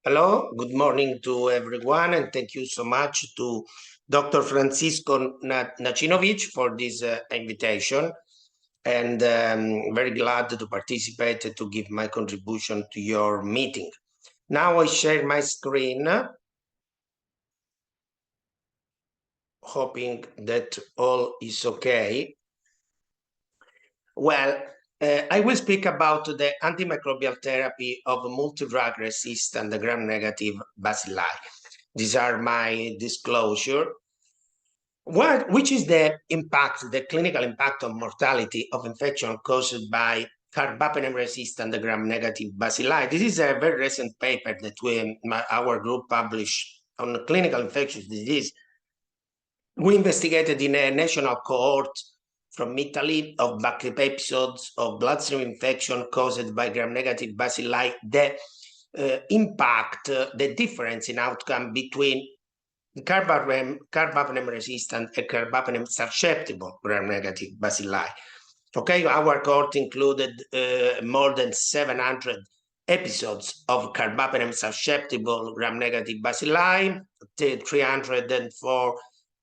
Hello, good morning to everyone, and thank you so much to Dr. Francisco Nacinovic for this invitation. And very glad to participate and to give my contribution to your meeting. Now I share my screen, hoping that all is okay. Well, I will speak about the antimicrobial therapy of multi-drug resistant gram-negative bacilli. These are my disclosure. Which is the impact, the clinical impact on mortality of infection caused by carbapenem-resistant gram-negative bacilli? This is a very recent paper that our group published on clinical infectious disease. We investigated in a national cohort from Italy of episodes of bloodstream infection caused by gram-negative bacilli, the impact, the difference in outcome between carbapenem resistant and carbapenem susceptible gram-negative bacilli. Okay, our cohort included more than 700 episodes of carbapenem susceptible gram-negative bacilli, 304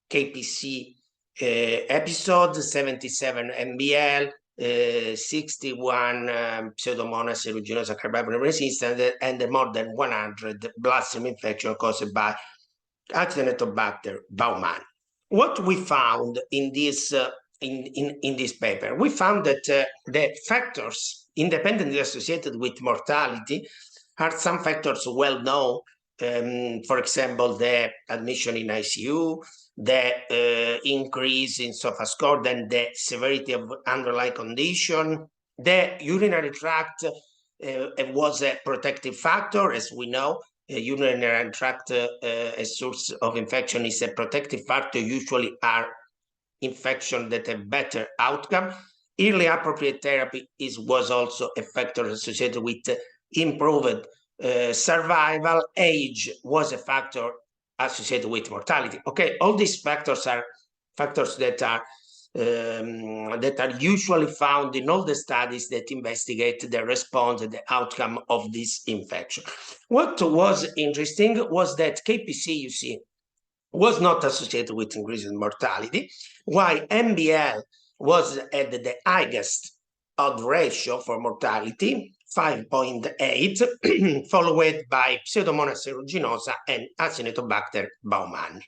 KPC episodes, 77 MBL, 61 Pseudomonas aeruginosa carbapenem resistant, and more than 100 bloodstream infection caused by Acinetobacter baumannii. What we found in this this paper, we found that the factors independently associated with mortality are some factors well known. For example, the admission in ICU, the increase in SOFA score, then the severity of underlying condition. The urinary tract was a protective factor, as we know. Urinary tract a source of infection is a protective factor. Usually are infection that have better outcome. Early appropriate therapy was also a factor associated with improved survival. Age was a factor associated with mortality. Okay, all these factors are factors that are usually found in all the studies that investigate the response and the outcome of this infection. What was interesting was that KPC, you see, was not associated with increase in mortality, while MBL was at the highest odds ratio for mortality, 5.8, followed by Pseudomonas aeruginosa and Acinetobacter baumannii.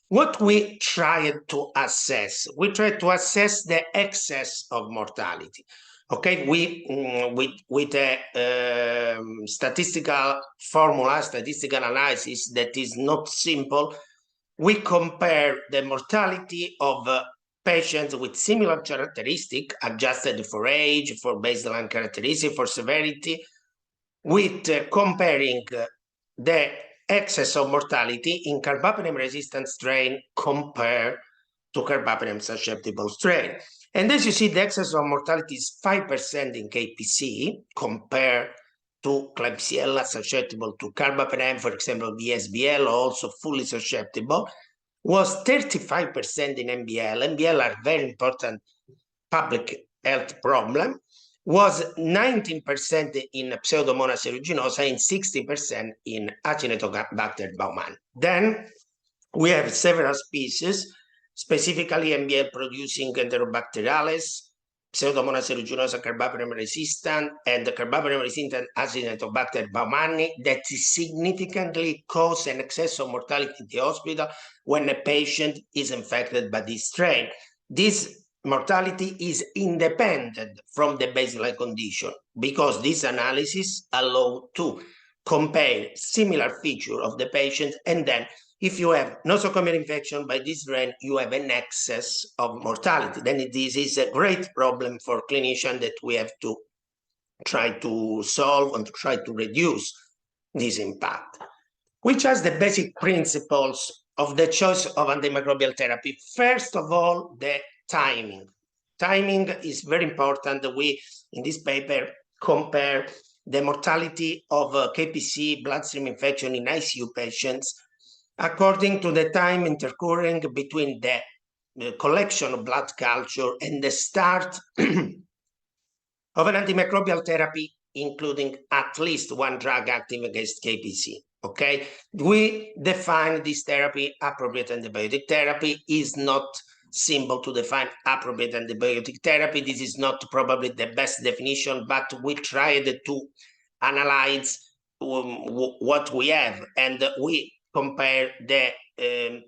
What we tried to assess, the excess of mortality. Okay, with a statistical formula, statistical analysis that is not simple, we compare the mortality of patients with similar characteristic, adjusted for age, for baseline characteristic, for severity, with comparing the excess of mortality in carbapenem-resistant strain compared to carbapenem-susceptible strain. And as you see, the excess of mortality is 5% in KPC compared to Klebsiella susceptible to carbapenem, for example, VSBL, also fully susceptible, was 35% in MBL. MBL are very important public health problem, was 19% in Pseudomonas aeruginosa and 60% in Acinetobacter baumannii. Then we have several species, specifically MBL producing Enterobacteriales, Pseudomonas aeruginosa carbapenem resistant, and the carbapenem resistant Acinetobacter baumannii that significantly cause an excess of mortality in the hospital when a patient is infected by this strain. This mortality is independent from the baseline condition because this analysis allows to compare similar features of the patient, and then if you have nosocomial infection by this strain, you have an excess of mortality. Then this is a great problem for clinicians that we have to try to solve and try to reduce this impact. Which are the basic principles of the choice of antimicrobial therapy? First of all, the timing. Timing is very important. We, in this paper, compare the mortality of KPC bloodstream infection in ICU patients according to the time intercurring between the collection of blood culture and the start of an antimicrobial therapy including at least one drug active against KPC. Okay, we define this therapy appropriate antibiotic therapy. Is not simple to define appropriate antibiotic therapy. This is not probably the best definition, but we tried to analyze what we have, and we compare the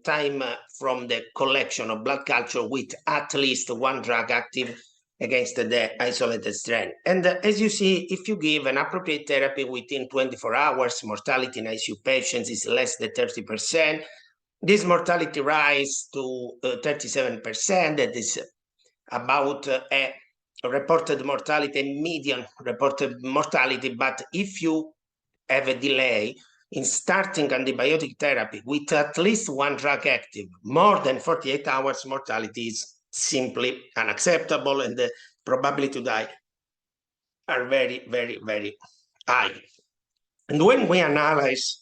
time from the collection of blood culture with at least one drug active against the isolated strain. And as you see, if you give an appropriate therapy within 24 hours, mortality in ICU patients is less than 30%. This mortality rise to 37%. That is about a reported mortality, median reported mortality. But if you have a delay in starting antibiotic therapy with at least one drug active, more than 48 hours, mortality is simply unacceptable, and the probability to die are very, very, very high. And when we analyze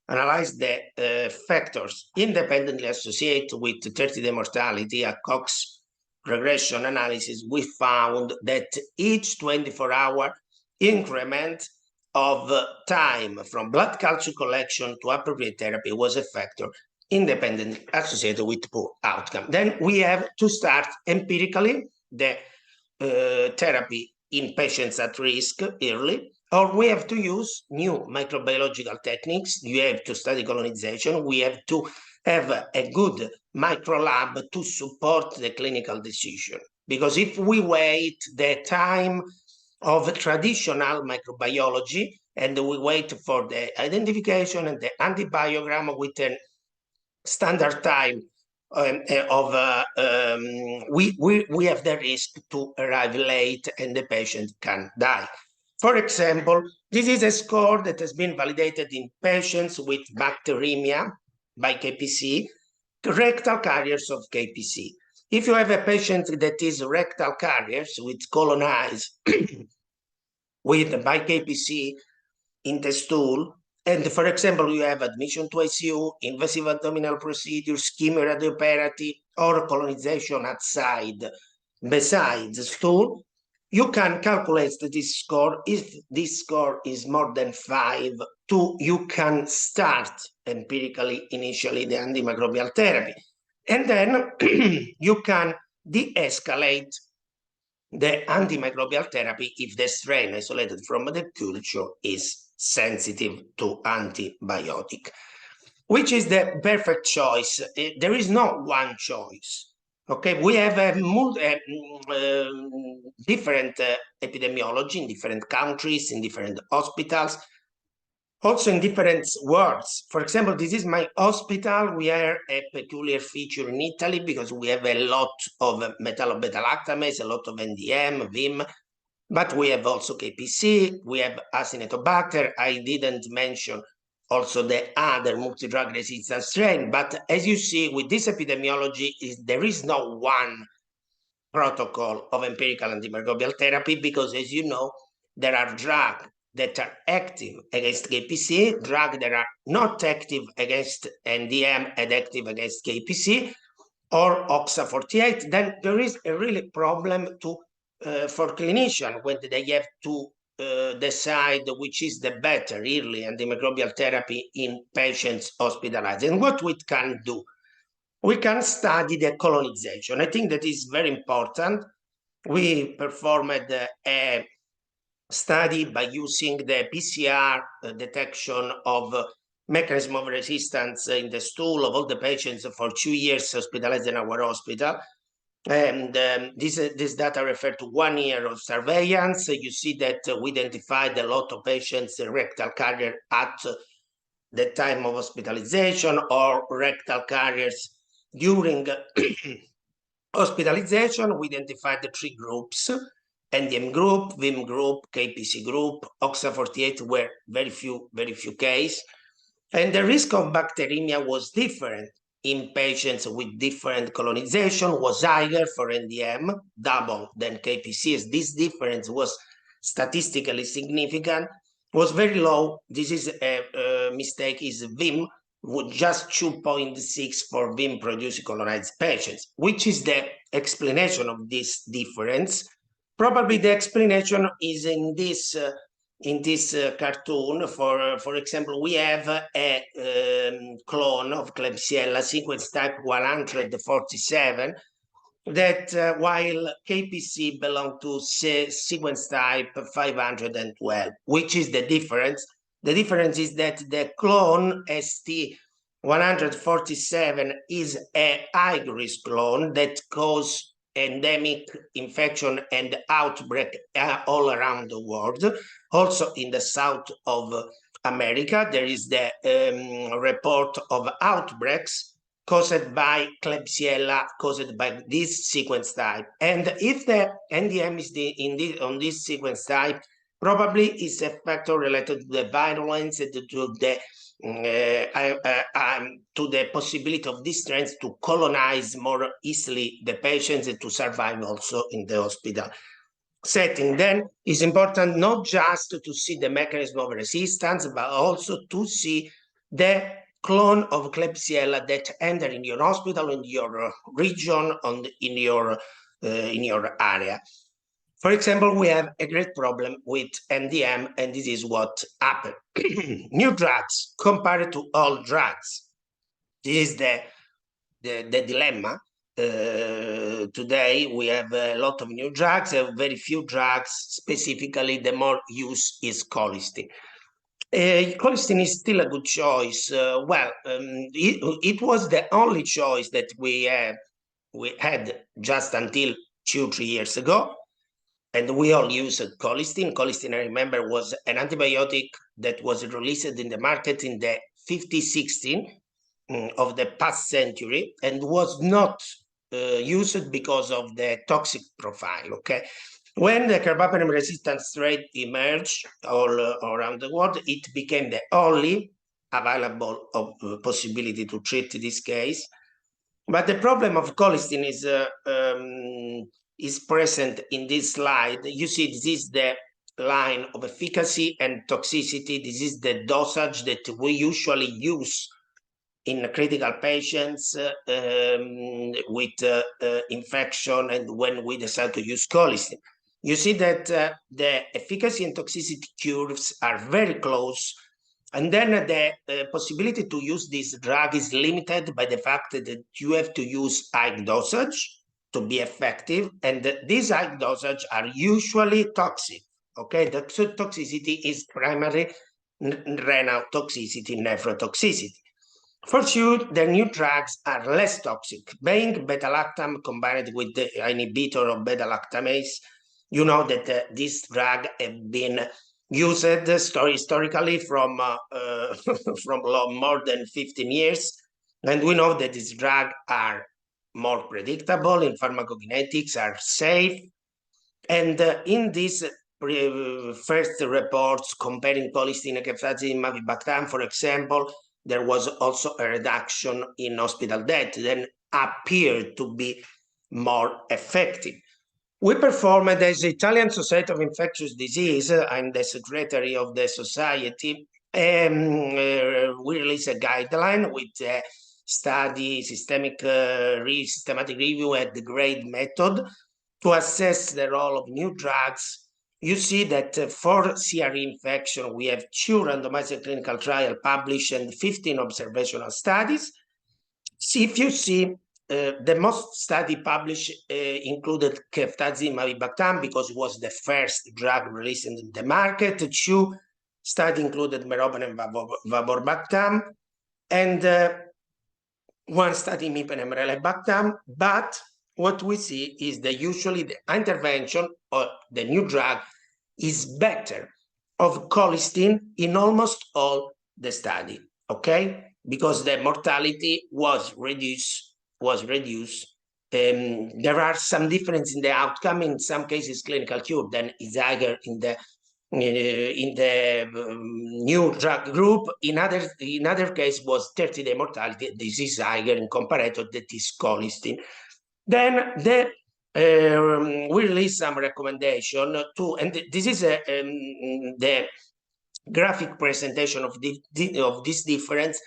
the factors independently associated with 30-day mortality, a Cox regression analysis, we found that each 24-hour increment of time from blood culture collection to appropriate therapy was a factor independently associated with poor outcome. Then we have to start empirically the therapy in patients at risk early, or we have to use new microbiological techniques. You have to study colonization. We have to have a good microlab to support the clinical decision. Because if we wait the time of traditional microbiology and we wait for the identification and the antibiogram with a standard time we have the risk to arrive late and the patient can die. For example, this is a score that has been validated in patients with bacteremia by KPC, rectal carriers of KPC. If you have a patient that is rectal carriers with colonized by KPC in the stool, and for example, you have admission to ICU, invasive abdominal procedures, chemoradiotherapy, or colonization outside, besides stool, you can calculate this score. If this score is more than 5, you can start empirically initially the antimicrobial therapy. And then you can de-escalate the antimicrobial therapy if the strain isolated from the culture is sensitive to antibiotic. Which is the perfect choice? There is no one choice. Okay, we have a different epidemiology in different countries, in different hospitals, also in different worlds. For example, this is my hospital. We are a peculiar feature in Italy because we have a lot of metallo-beta-lactamase, a lot of NDM, VIM, but we have also KPC, we have Acinetobacter. I didn't mention also the other multi-drug resistant strain, but as you see with this epidemiology, there is no one protocol of empirical antimicrobial therapy because, as you know, there are drugs that are active against KPC, drugs that are not active against NDM and active against KPC, or OXA48. Then there is a really problem for clinicians when they have to decide which is the better early antimicrobial therapy in patients hospitalized. And what we can do, we can study the colonization. I think that is very important. We performed a study by using the PCR detection of mechanism of resistance in the stool of all the patients for 2 years hospitalized in our hospital. And this data refer to 1 year of surveillance. You see that we identified a lot of patients rectal carrier at the time of hospitalization or rectal carriers during hospitalization. We identified the 3 groups: NDM group, VIM group, KPC group. OXA48 were very few cases. And the risk of bacteremia was different in patients with different colonization, was higher for NDM, double than KPC. This difference was statistically significant, was very low. This is a mistake, is VIM, with just 2.6 for VIM-produced colonized patients. Which is the explanation of this difference? Probably the explanation is in this in this cartoon, for example, we have a clone of Klebsiella sequence type 147 that while KPC belong to sequence type 512. Which is the difference? The difference is that the clone ST147 is a high-risk clone that causes endemic infection and outbreak all around the world. Also in the south of America, there is the report of outbreaks caused by Klebsiella, caused by this sequence type. And if the NDM is on this sequence type, probably is a factor related to the virulence and to the possibility of these strains to colonize more easily the patients and to survive also in the hospital setting. Then it's important not just to see the mechanism of resistance, but also to see the clone of Klebsiella that enter in your hospital, in your region, in your area. For example, we have a great problem with NDM, and this is what happened. New drugs compared to old drugs. This is the dilemma. Today we have a lot of new drugs, very few drugs. Specifically, the more used is colistin. Colistin is still a good choice. It was the only choice that we had just until 2-3 years ago, and we all used colistin. Colistin, I remember, was an antibiotic that was released in the market in the 50-60 of the past century and was not used because of the toxic profile. Okay, when the carbapenem resistant strain emerged all around the world, it became the only available possibility to treat this case. But the problem of colistin is present in this slide. You see, this is the line of efficacy and toxicity. This is the dosage that we usually use in critical patients with infection and when we decide to use colistin. You see that the efficacy and toxicity curves are very close, and then the possibility to use this drug is limited by the fact that you have to use high dosage to be effective, and these high dosage are usually toxic. Okay, the toxicity is primarily renal toxicity, nephrotoxicity. For sure, the new drugs are less toxic. Being beta-lactam combined with the inhibitor of beta-lactamase, you know that this drug have been used historically from more than 15 years, and we know that these drugs are more predictable in pharmacokinetics, are safe, and in these first reports comparing colistin and ceftazidime avibactam, for example, there was also a reduction in hospital death, then appeared to be more effective. We performed as the Italian Society of Infectious Disease, I'm the secretary of the society, we released a guideline with a study, systematic review at the grade method to assess the role of new drugs. You see that for CRE infection, we have 2 randomized clinical trials published and 15 observational studies. If you see, the most study published included ceftazidime avibactam because it was the first drug released in the market. 2 studies included meropenem vaborbactam, and 1 study imipenem relebactam. But what we see is that usually the intervention or the new drug is better of colistin in almost all the study, okay? Because the mortality was reduced. There are some difference in the outcome. In some cases, clinical cure, then is higher in the new drug group. In other case was 30-day mortality. This is higher in comparator, that is colistin. Then we released some recommendation to, and this is the graphic presentation of this difference.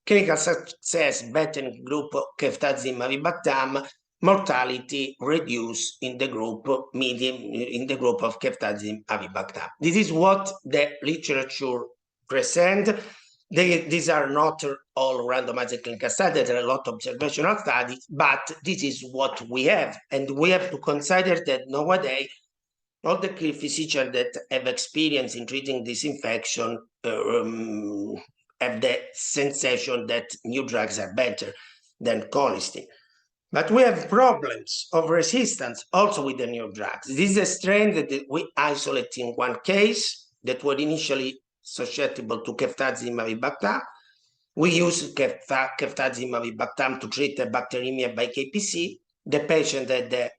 Clinical success, better group ceftazidime avibactam, mortality reduced in the group of ceftazine avibactam. This is what the literature present. These are not all randomized clinical studies. There are a lot of observational studies, but this is what we have, and we have to consider that nowadays all the physicians that have experience in treating this infection have the sensation that new drugs are better than colistin. But we have problems of resistance also with the new drugs. This is a strain that we isolate in one case that were initially susceptible to ceftazine avibactam. We use ceftazine avibactam to treat the bacteremia by KPC. The patient had the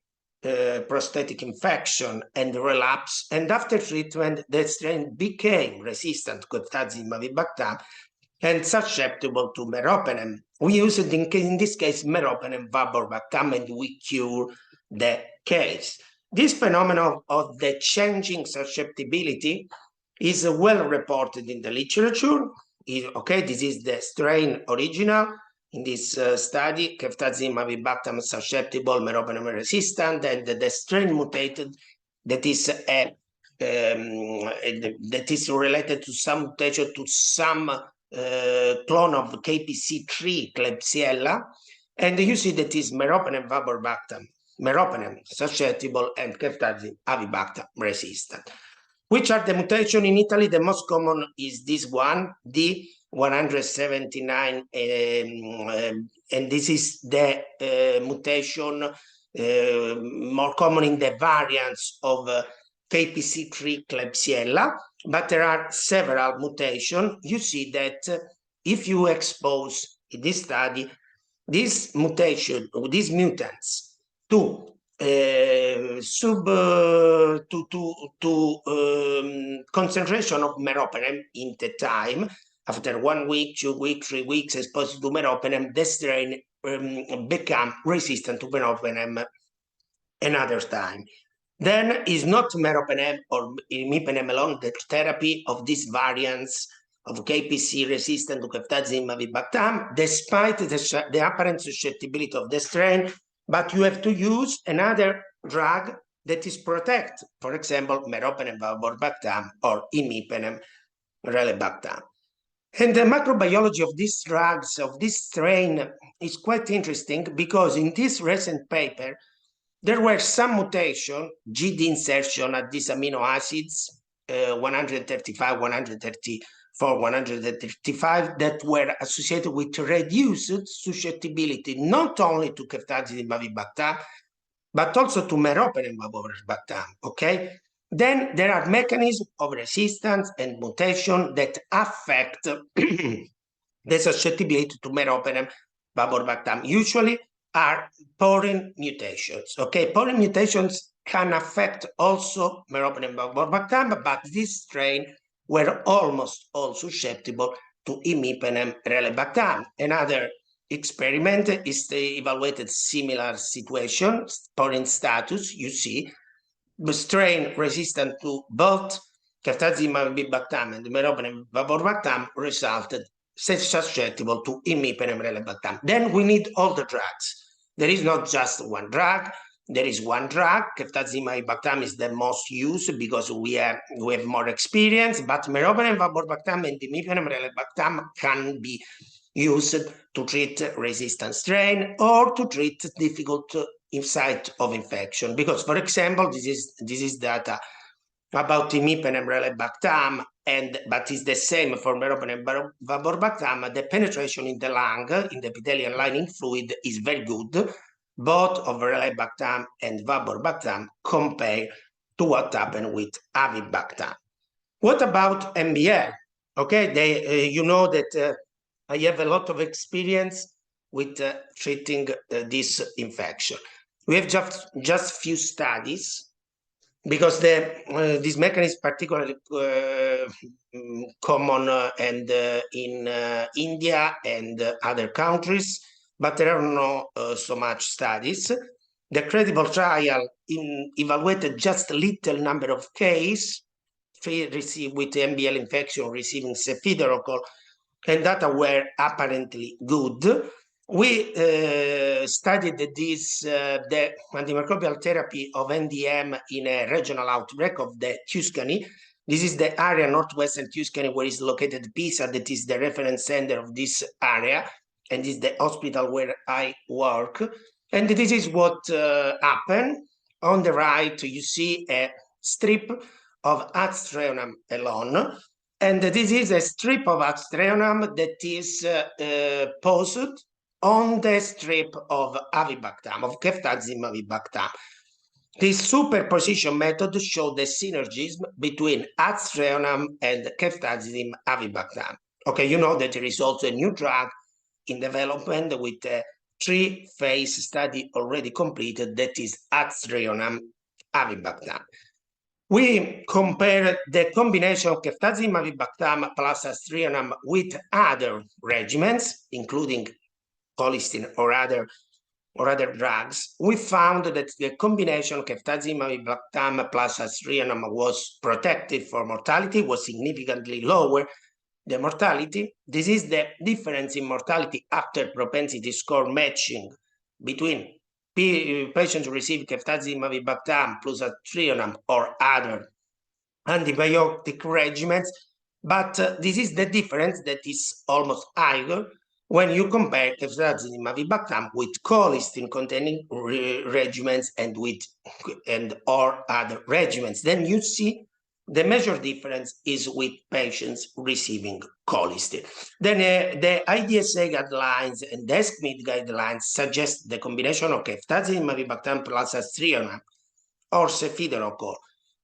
prostatic infection and relapse, and after treatment, the strain became resistant to ceftazine avibactam and susceptible to meropenem. We use it in this case meropenem vaborbactam, and we cure the case. This phenomenon of the changing susceptibility is well reported in the literature. Okay, this is the strain original. In this study, ceftazine avibactam susceptible, meropenem resistant, and the strain mutated that is related to some mutation to some clone of KPC3 Klebsiella, and you see that is meropenem vaborbactam, meropenem susceptible, and ceftazine avibactam resistant. Which are the mutations in Italy? The most common is this one, D179, and this is the mutation more common in the variants of KPC3 Klebsiella, but there are several mutations. You see that if you expose in this study this mutation, these mutants to concentration of meropenem in the time, after 1 week, 2 weeks, 3 weeks exposed to meropenem, the strain become resistant to meropenem another time. Then is not meropenem or imipenem alone the therapy of these variants of KPC resistant to ceftazine avibactam, despite the apparent susceptibility of the strain, but you have to use another drug that is protect, for example, meropenem vaborbactam or imipenem relebactam. And the microbiology of these drugs, of this strain, is quite interesting because in this recent paper, there were some mutation, GD insertion at these amino acids, 135, 134, 135, that were associated with reduced susceptibility, not only to ceftazine avibactam, but also to meropenem vaborbactam, okay? Then there are mechanisms of resistance and mutation that affect the susceptibility to meropenem vaborbactam. Usually are porine mutations, okay? Porine mutations can affect also meropenem vaborbactam, but this strain were almost all susceptible to imipenem relebactam. Another experiment is they evaluated similar situations, porine status, you see, the strain resistant to both ceftazine avibactam and meropenem vaborbactam resulted susceptible to imipenem relebactam. Then we need all the drugs. There is not just one drug. There is one drug. Ceftazine avibactam is the most used because we have more experience, but meropenem vaborbactam and imipenem relebactam can be used to treat resistant strain or to treat difficult site of infection. Because, for example, this is data about imipenem relebactam, but it's the same for meropenem vaborbactam. The penetration in the lung, in the epithelial lining fluid, is very good, both of relebactam and vaborbactam compared to what happened with avibactam. What about MDR? Okay, you know that I have a lot of experience with treating this infection. We have just few studies because this mechanism is particularly common and in India and other countries, but there are no so much studies. The credible trial evaluated just a little number of cases received with MBL infection receiving cefiderocol, and data were apparently good. We studied the antimicrobial therapy of NDM in a regional outbreak of the Tuscany. This is the area northwestern Tuscany where is located Pisa, that is the reference center of this area, and is the hospital where I work. And this is what happened. On the right, you see a strip of Astreonam alone. And this is a strip of Astreonam that is posed on the strip of avibactam, of ceftazim avibactam. This superposition method showed the synergism between Astreonam and ceftazim avibactam. Okay, you know that there is also a new drug in development with a 3-phase study already completed, that is Astreonam avibactam. We compared the combination of ceftazim avibactam plus Astreonam with other regimens, including colistin or other drugs. We found that the combination of ceftazim avibactam plus Astreonam was protective for mortality, was significantly lower than mortality. This is the difference in mortality after propensity score matching between patients who receive ceftazim avibactam plus Astreonam or other antibiotic regimens, but this is the difference that is almost higher when you compare ceftazim avibactam with colistin-containing regimens and or other regimens. Then you see the major difference is with patients receiving colistin. Then the IDSA guidelines and the ESCMID guidelines suggest the combination of ceftazim avibactam plus Astreonam or cefiderocol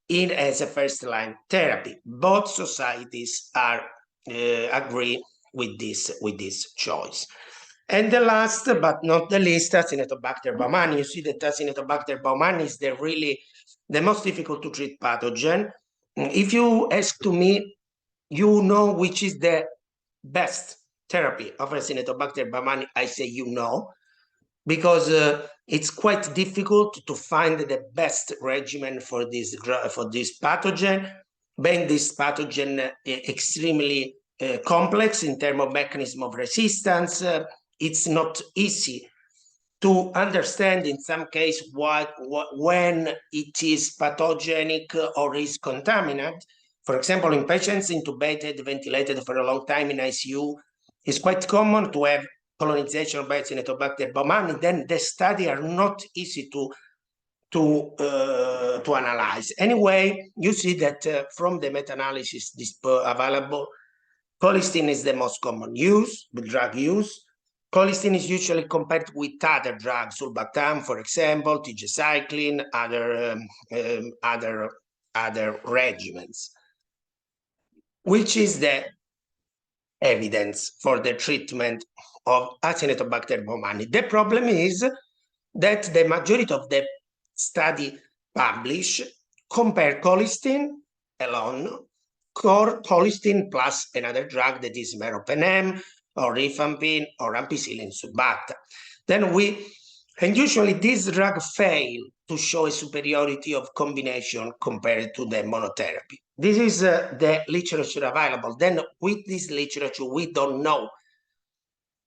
as a first-line therapy. Both societies are agree with this choice. And the last but not the least, Acinetobacter baumannii. You see that Acinetobacter baumannii is the most difficult to treat pathogen. If you ask to me, you know which is the best therapy of Acinetobacter baumannii, I say you know, because it's quite difficult to find the best regimen for this pathogen, being this pathogen extremely complex in terms of mechanism of resistance. It's not easy to understand in some case when it is pathogenic or is contaminant. For example, in patients intubated, ventilated for a long time in ICU, it's quite common to have colonization by Acinetobacter baumannii. Then the study are not easy to analyze. Anyway, you see that from the meta-analysis available, colistin is the most common drug use. Colistin is usually compared with other drugs, sulbactam, for example, tigecycline, other regimens. Which is the evidence for the treatment of Acinetobacter baumannii? The problem is that the majority of the study publish compare colistin alone, colistin plus another drug that is meropenem or rifampin or ampicillin subactam. And usually this drug fail to show a superiority of combination compared to the monotherapy. This is the literature available. Then with this literature, we don't know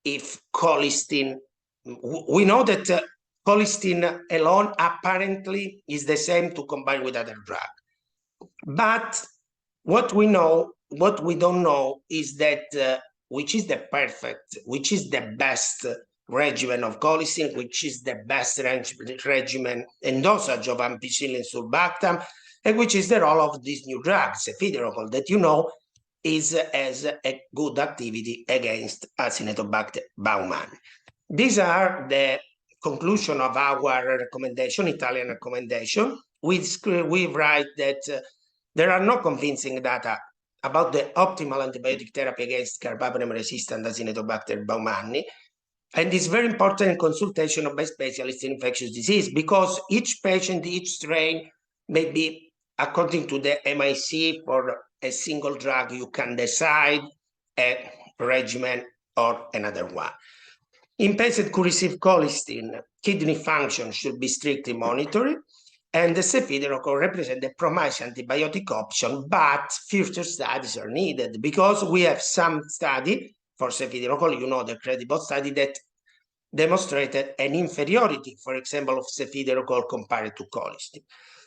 if colistin, we know that colistin alone apparently is the same to combine with other drug. But what we don't know is that which is the best regimen of colistin, which is the best regimen and dosage of ampicillin sulbactam, and which is the role of this new drug, cefiderocol, that you know has a good activity against Acinetobacter baumannii. These are the conclusion of our recommendation, Italian recommendation. We write that there are no convincing data about the optimal antibiotic therapy against carbapenem-resistant Acinetobacter baumannii. And it's very important consultation by specialists in infectious disease, because each patient, each strain may be, according to the MIC, for a single drug, you can decide a regimen or another one. In patients who receive colistin, kidney function should be strictly monitored, and the cefiderocol represents the promising antibiotic option, but future studies are needed, because we have some study for cefiderocol, you know, the credible study that demonstrated an inferiority, for example, of cefiderocol compared to colistin.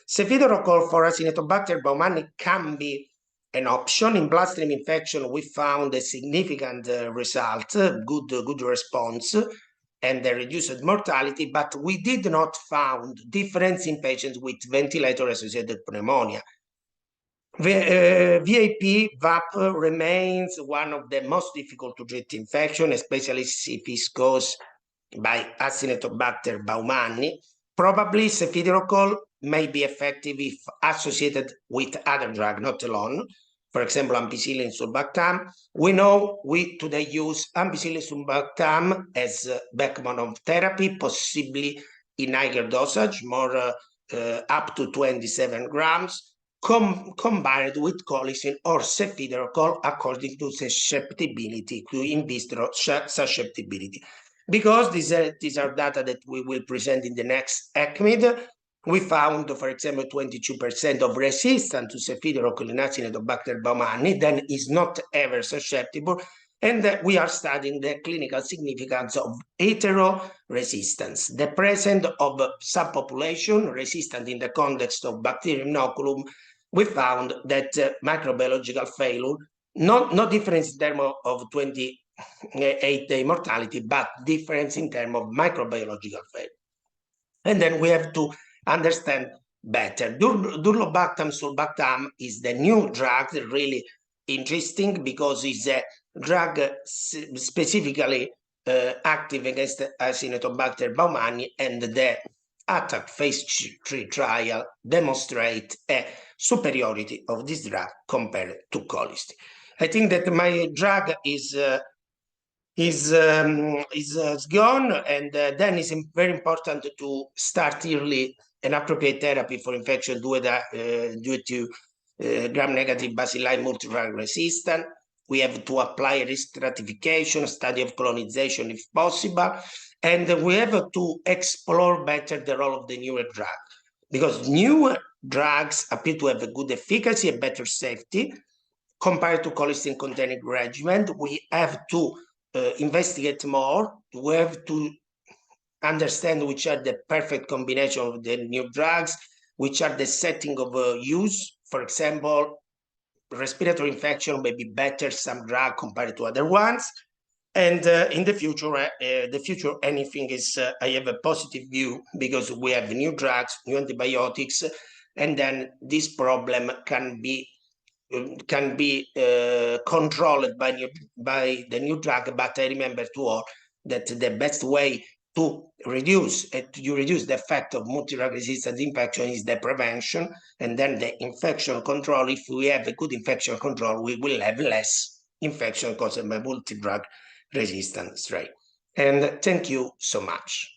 Cefiderocol for Acinetobacter baumannii can be an option. In bloodstream infection, we found a significant result, good response, and a reduced mortality, but we did not found difference in patients with ventilator-associated pneumonia. VAP remains one of the most difficult to treat infection, especially if it's caused by Acinetobacter baumannii. Probably cefiderocol may be effective if associated with other drug, not alone. For example, ampicillin sulbactam. We know we today use ampicillin sulbactam as backbone of therapy, possibly in higher dosage, more up to 27 grams. Combined with colistin or cefiderocol according to susceptibility, to in vitro susceptibility. Because these are data that we will present in the next ECCMID, we found, for example, 22% of resistance to cefiderocol in Acinetobacter baumannii, then is not ever susceptible, and we are studying the clinical significance of hetero-resistance, the presence of subpopulation resistant in the context of bacterium inoculum. We found that microbiological failure, not difference in terms of 28-day mortality, but difference in terms of microbiological failure. And then we have to understand better. Durlobactam sulbactam is the new drug, really interesting because it's a drug specifically active against Acinetobacter baumannii, and the ATTACK phase 3 trial demonstrate a superiority of this drug compared to colistin. I think that my drug is gone, and then it's very important to start early an appropriate therapy for infection due to gram-negative bacilli multidrug resistant. We have to apply risk stratification, study of colonization if possible, and we have to explore better the role of the newer drug, because newer drugs appear to have a good efficacy and better safety compared to colistin-containing regimen. We have to investigate more. We have to understand which are the perfect combination of the new drugs, which are the setting of use. For example, respiratory infection may be better some drug compared to other ones. And in the future, anything is, I have a positive view because we have new drugs, new antibiotics, and then this problem can be controlled by the new drug. But I remember to all that the best way to reduce the effect of multi-drug resistant infection is the prevention, and then the infection control. If we have a good infection control, we will have less infection caused by multi-drug resistant strain. And thank you so much.